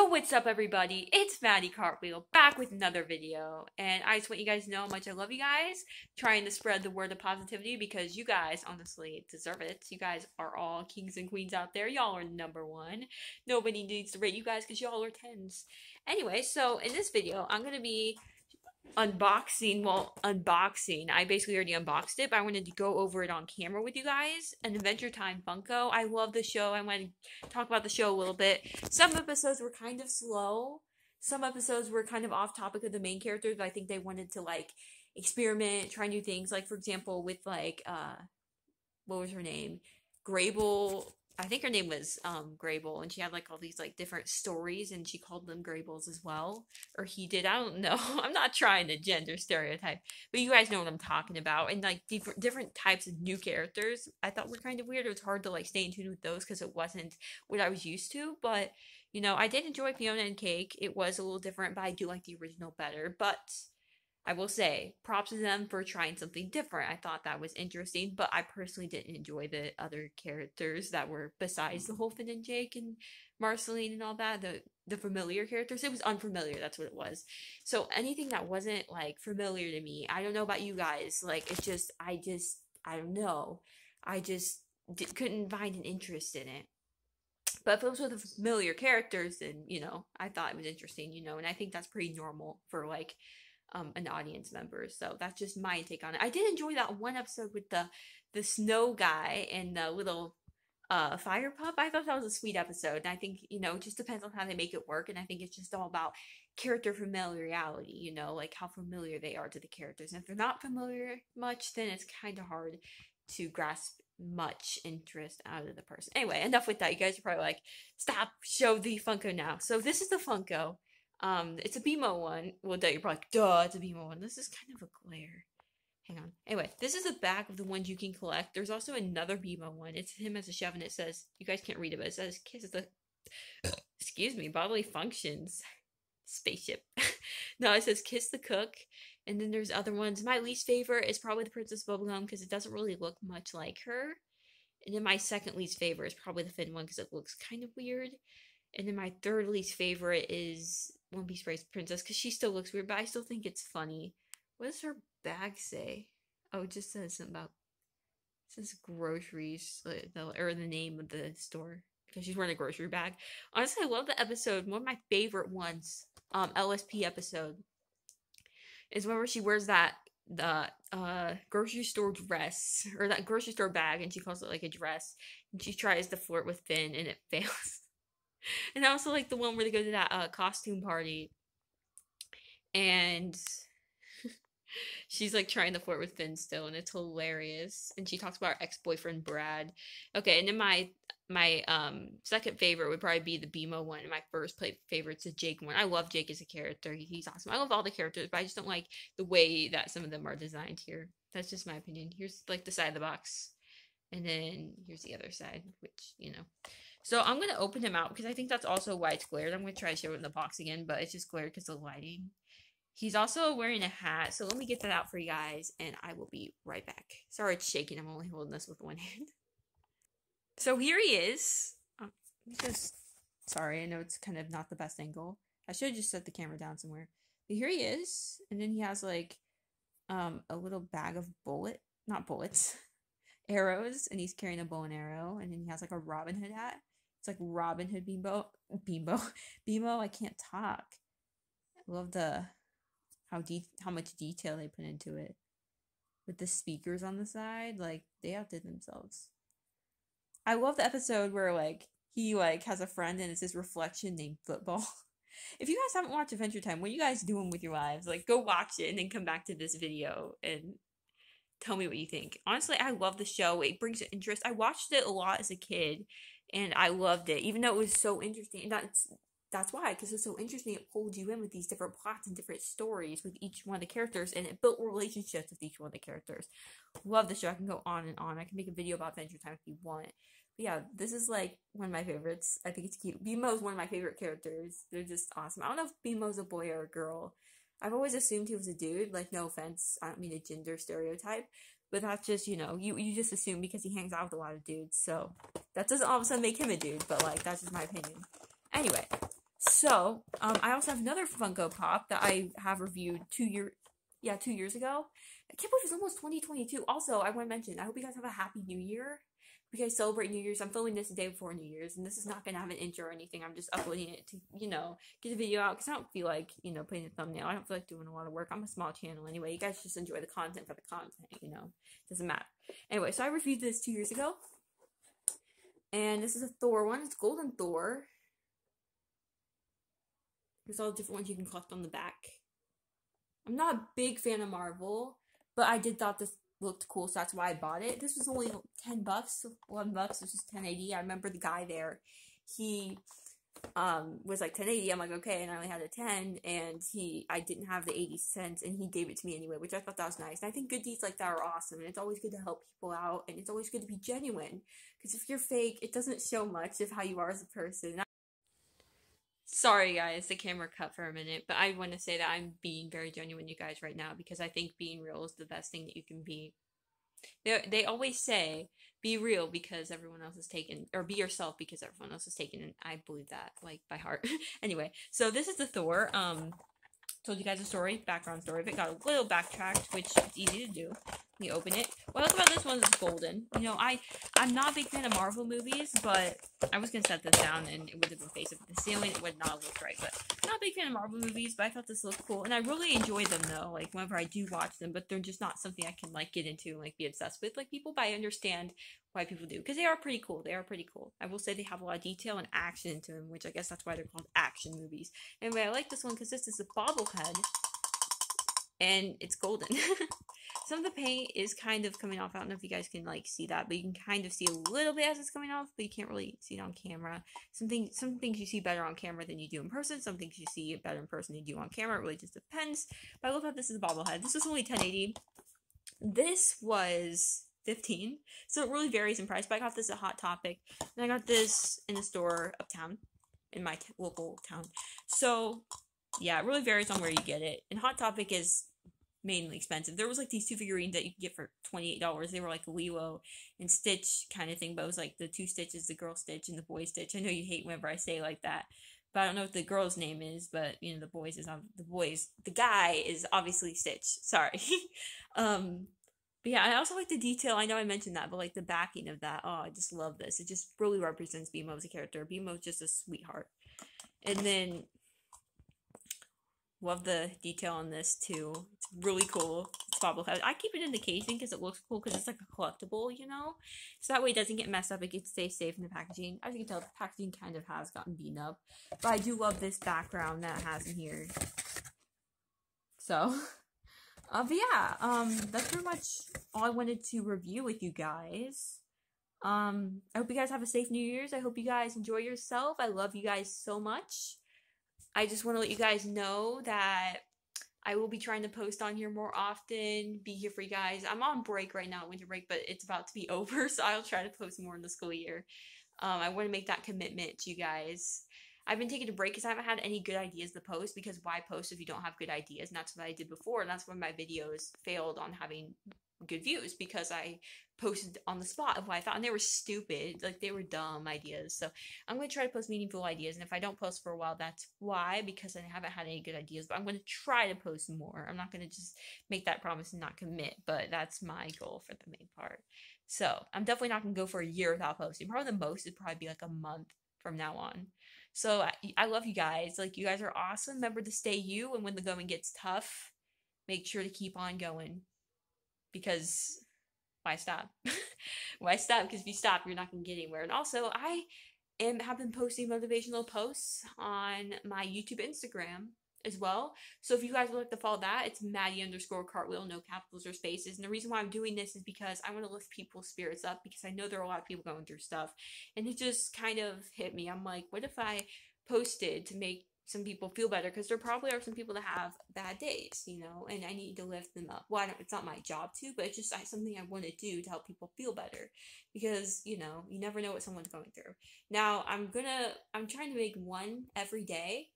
Yo, what's up everybody? It's Maddie Cartwheel back with another video, and I just want you guys to know how much I love you guys, trying to spread the word of positivity because you guys honestly deserve it. You guys are all kings and queens out there. Y'all are number one. Nobody needs to rate you guys because y'all are tens. Anyway, so in this video, I'm going to be unboxing. I basically already unboxed it, but I wanted to go over it on camera with you guys. An Adventure Time Funko. I love the show. I want to talk about the show a little bit. Some episodes were kind of slow. Some episodes were kind of off topic of the main characters, but I think they wanted to like experiment, try new things. Like for example, with like what was her name? Grable. I think her name was Grable, and she had like all these like different stories, and she called them Grables as well, or he did. I don't know. I'm not trying to gender stereotype, but you guys know what I'm talking about. And like different types of new characters, I thought were kind of weird. It was hard to like stay in tune with those because it wasn't what I was used to. But you know, I did enjoy Fiona and Cake. It was a little different, but I do like the original better. But I will say, props to them for trying something different. I thought that was interesting, but I personally didn't enjoy the other characters that were besides the whole Finn and Jake and Marceline and all that, the familiar characters. It was unfamiliar, that's what it was. So anything that wasn't, like, familiar to me, I don't know about you guys, like, I don't know. I just couldn't find an interest in it. But if it was with the familiar characters, then, you know, I thought it was interesting, you know, and I think that's pretty normal for, like, an audience member. So that's just my take on it. I did enjoy that one episode with the snow guy and the little fire pup. I thought that was a sweet episode, and I think, you know, it just depends on how they make it work. And I think it's just all about character familiarity, you know, like how familiar they are to the characters. And if they're not familiar much, then it's kind of hard to grasp much interest out of the person. Anyway, enough with that. You guys are probably like, stop, show the Funko now. So this is the Funko. It's a BMO one. Well, you're probably like, duh, it's a BMO one. This is kind of a glare. Hang on. Anyway, this is the back of the ones you can collect. There's also another BMO one. It's him as a chef, and it says, you guys can't read it, but it says, kiss the, excuse me, bodily functions. Spaceship. No, it says, kiss the cook. And then there's other ones. My least favorite is probably the Princess Bubblegum, because it doesn't really look much like her. And then my second least favorite is probably the Finn one, because it looks kind of weird. And then my third least favorite is One Piece Princess, because she still looks weird, but I still think it's funny. What does her bag say? Oh, it just says something about, it says groceries, or the name of the store, because she's wearing a grocery bag. Honestly, I love the episode. One of my favorite ones, LSP episode, is whenever she wears the grocery store dress, or that grocery store bag, and she calls it like a dress, and she tries to flirt with Finn, and it fails. And I also like the one where they go to that costume party, and she's like trying to flirt with Finn still, and it's hilarious. And she talks about her ex-boyfriend Brad. Okay, and then my second favorite would probably be the BMO one, and my first favorite's the Jake one. I love Jake as a character. He's awesome. I love all the characters, but I just don't like the way that some of them are designed here. That's just my opinion. Here's like the side of the box, and then here's the other side, which, you know. So I'm going to open him out because I think that's also why it's glared. I'm going to try to show it in the box again, but it's just glared because of the lighting. He's also wearing a hat, so let me get that out for you guys, and I will be right back. Sorry it's shaking. I'm only holding this with one hand. So here he is. Sorry, I know it's kind of not the best angle. I should have just set the camera down somewhere. But here he is, and then he has like a little bag of arrows, and he's carrying a bow and arrow, and then he has like a Robin Hood hat. It's like Robin Hood BMO. I can't talk. I love how much detail they put into it with the speakers on the side. Like, they outdid themselves. I love the episode where like he like has a friend and it's his reflection named Football. If you guys haven't watched Adventure Time, what are you guys doing with your lives? Like, go watch it and then come back to this video and tell me what you think. Honestly, I love the show. It brings interest. I watched it a lot as a kid, and I loved it, even though it was so interesting. That's why, because it's so interesting. It pulled you in with these different plots and different stories with each one of the characters, and it built relationships with each one of the characters. Love the show. I can go on and on. I can make a video about Adventure Time if you want. But yeah, this is like one of my favorites. I think it's cute. BMO is one of my favorite characters. They're just awesome. I don't know if BMO's a boy or a girl. I've always assumed he was a dude. Like, no offense, I don't mean a gender stereotype, but that's just, you know, you just assume because he hangs out with a lot of dudes. So that doesn't all of a sudden make him a dude, but like, that's just my opinion. Anyway, So, I also have another Funko Pop that I have reviewed 2 years ago. I can't believe it's almost 2022. Also, I want to mention, I hope you guys have a happy New Year. If you guys celebrate New Year's, I'm filming this the day before New Year's, and this is not going to have an intro or anything. I'm just uploading it to, get the video out, because I don't feel like, putting a thumbnail. I don't feel like doing a lot of work. I'm a small channel anyway. You guys just enjoy the content for the content, Doesn't matter. Anyway, so I reviewed this 2 years ago, and this is a Thor one. It's Golden Thor. There's all the different ones you can collect on the back. I'm not a big fan of Marvel, but I did thought this looked cool, so that's why I bought it. This was only $10, $11. This was $10.80. I remember the guy there. He was like $10.80. I'm like, okay, and I only had a 10, and I didn't have the 80 cents, and he gave it to me anyway, which I thought that was nice. And I think good deeds like that are awesome, and it's always good to help people out, and it's always good to be genuine, because if you're fake, it doesn't show much of how you are as a person. Sorry guys, the camera cut for a minute, but I want to say that I'm being very genuine, you guys, right now, because I think being real is the best thing that you can be. They always say, be real because everyone else is taken, or be yourself because everyone else is taken, and I believe that, like, by heart. Anyway, so this is the Thor. Told you guys a story, background story of it. Got a little backtracked, which is easy to do. You open it. What I like about this one is golden. I'm not a big fan of Marvel movies, but I was gonna set this down and it would have been facing the ceiling. It would not have looked right, but I'm not a big fan of Marvel movies, but I thought this looked cool. And I really enjoy them though, like whenever I do watch them, but they're just not something I can like get into and like be obsessed with like people, but I understand why people do, because they are pretty cool. They are pretty cool. I will say they have a lot of detail and action into them, which I guess that's why they're called action movies. Anyway, I like this one because this is a bobblehead, and it's golden. Some of the paint is kind of coming off. I don't know if you guys can like see that, but you can kind of see a little bit as it's coming off, but you can't really see it on camera. Some things you see better on camera than you do in person. Some things you see better in person than you do on camera. It really just depends. But I love how this is a bobblehead. This was only $10.80. This was $15, so it really varies in price, but I got this at Hot Topic, and I got this in a store uptown, in my local town, so, yeah, it really varies on where you get it, and Hot Topic is mainly expensive. There was, like, these two figurines that you could get for $28, they were, like, Lilo and Stitch kind of thing, but it was, like, the two Stitches, the girl Stitch and the boy Stitch. I know you hate whenever I say like that, but I don't know what the girl's name is, but, the guy is obviously Stitch, sorry. But yeah, I also like the detail. I know I mentioned that, but like the backing of that. Oh, I just love this. It just really represents BMO as a character. BMO's just a sweetheart. And then, love the detail on this too. It's really cool. It's bobblehead. I keep it in the casing because it looks cool because it's like a collectible, So that way it doesn't get messed up. It gets to stay safe in the packaging. As you can tell, the packaging kind of has gotten beaten up. But I do love this background that it has in here. So... but yeah, that's pretty much all I wanted to review with you guys. I hope you guys have a safe New Year's. I hope you guys enjoy yourself. I love you guys so much. I just want to let you guys know that I will be trying to post on here more often, be here for you guys. I'm on break right now, winter break, but it's about to be over, so I'll try to post more in the school year. I want to make that commitment to you guys. I've been taking a break because I haven't had any good ideas to post, because why post if you don't have good ideas? And that's what I did before, and that's when my videos failed on having good views, because I posted on the spot of what I thought, and they were stupid, like they were dumb ideas. So I'm going to try to post meaningful ideas, and if I don't post for a while, that's why, because I haven't had any good ideas, but I'm going to try to post more. I'm not going to just make that promise and not commit, but that's my goal for the main part. So I'm definitely not going to go for a year without posting. Probably the most would probably be like a month from now on. So I love you guys. Like, you guys are awesome. Remember to stay you, and when the going gets tough, make sure to keep on going. Because why stop? Why stop? Because if you stop, you're not going to get anywhere. And also, I have been posting motivational posts on my YouTube, Instagram as well. So if you guys would like to follow that, it's Maddie_Cartwheel, no capitals or spaces. And the reason why I'm doing this is because I want to lift people's spirits up, because I know there are a lot of people going through stuff, and it just kind of hit me. I'm like, what if I posted to make some people feel better? Because there probably are some people that have bad days, and I need to lift them up. Well, it's not my job to, but it's just something I want to do to help people feel better, because you never know what someone's going through. Now I'm trying to make one every day,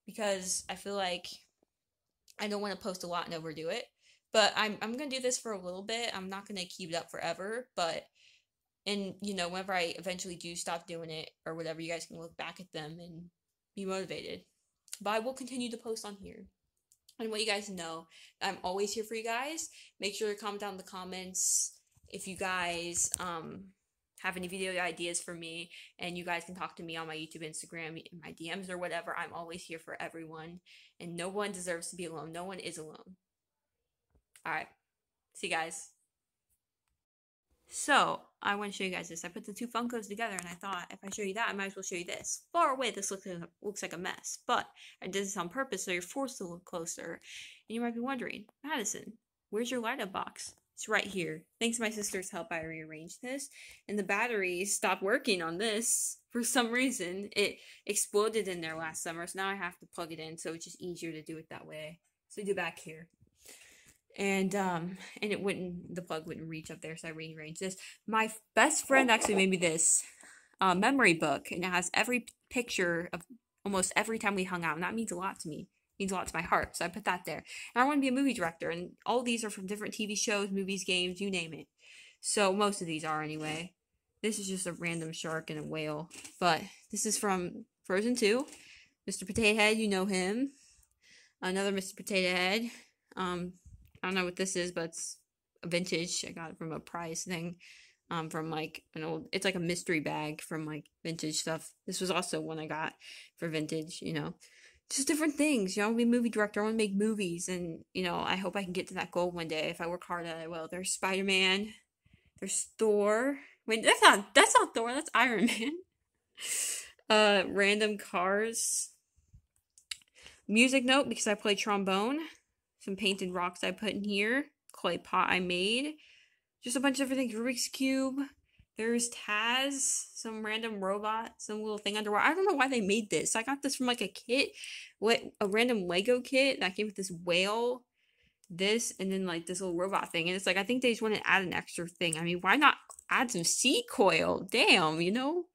because I feel like I don't want to post a lot and overdo it. But I'm going to do this for a little bit. I'm not going to keep it up forever. But, whenever I eventually do stop doing it or whatever, you guys can look back at them and be motivated. But I will continue to post on here. And want you guys to know that I'm always here for you guys. Make sure to comment down in the comments if you guys have any video ideas for me, and you guys can talk to me on my YouTube, Instagram, in my DMs or whatever. I'm always here for everyone, and no one deserves to be alone. No one is alone. Alright, see you guys. So, I want to show you guys this. I put the two Funkos together, and I thought if I show you that, I might as well show you this. Far away, this looks like a mess, but I did this on purpose so you're forced to look closer. And you might be wondering, Madison, where's your light up box? It's right here. Thanks to my sister's help, I rearranged this, and the battery stopped working on this for some reason. It exploded in there last summer, so now I have to plug it in, so it's just easier to do it that way. So I do back here. And the plug wouldn't reach up there, so I rearranged this. My best friend actually made me this memory book, and it has every picture of almost every time we hung out, and that means a lot to me. It means a lot to my heart, so I put that there. And I want to be a movie director, and all these are from different TV shows, movies, games, you name it. So most of these are anyway. This is just a random shark and a whale, but this is from Frozen 2. Mr. Potato Head, you know him. Another Mr. Potato Head. I don't know what this is, but it's a vintage. I got it from a prize thing. From like an old, it's like a mystery bag from like vintage stuff. This was also one I got for vintage, you know. Just different things, you know. I want to be a movie director. I want to make movies, and you know, I hope I can get to that goal one day. If I work hard at it, I will. There's Spider-Man. There's Thor. Wait, that's not Thor. That's Iron Man. Random cars. Music note because I play trombone. Some painted rocks I put in here. Clay pot I made. Just a bunch of different things. Rubik's Cube. There's Taz. Some random robot. Some little thing underwater. I don't know why they made this. I got this from like a kit. A random Lego kit. That came with this whale. This. And then like this little robot thing. And it's like, I think they just want to add an extra thing. I mean, why not add some seat coil? Damn, you know?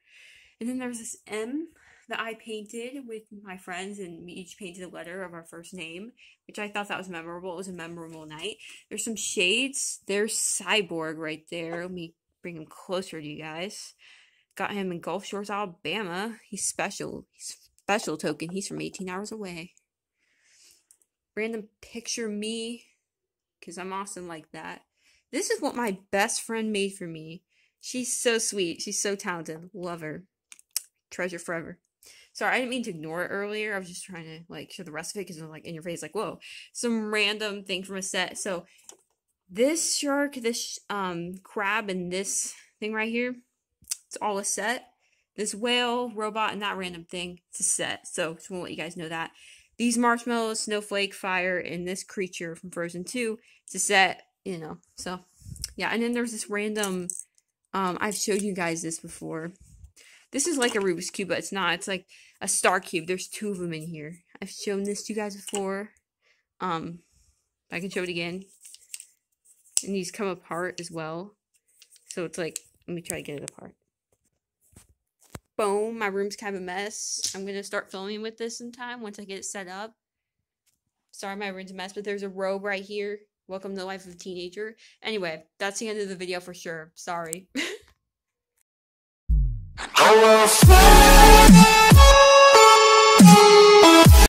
And then there's this M that I painted with my friends, and we each painted a letter of our first name, which I thought that was memorable. It was a memorable night. There's some shades. There's Cyborg right there. Let me bring him closer to you guys. Got him in Gulf Shores, Alabama. He's special. He's special token. He's from 18 hours away. Random picture me, because I'm awesome like that. This is what my best friend made for me. She's so sweet. She's so talented. Love her. Treasure forever. Sorry, I didn't mean to ignore it earlier. I was just trying to, like, show the rest of it because it was, like, in your face, like, whoa. Some random thing from a set. So, this shark, this crab, and this thing right here, it's all a set. This whale, robot, and that random thing, it's a set. So, just want to let you guys know that. These marshmallows, snowflake, fire, and this creature from Frozen 2, it's a set, you know. So, yeah. And then there's this random, I've showed you guys this before. This is like a Rubik's Cube, but it's not. It's like a star cube. There's two of them in here. I've shown this to you guys before. I can show it again. And these come apart as well. So it's like, let me try to get it apart. Boom, my room's kind of a mess. I'm going to start filming with this in time once I get it set up. Sorry, my room's a mess, but there's a robe right here. Welcome to the life of a teenager. Anyway, that's the end of the video for sure. Sorry.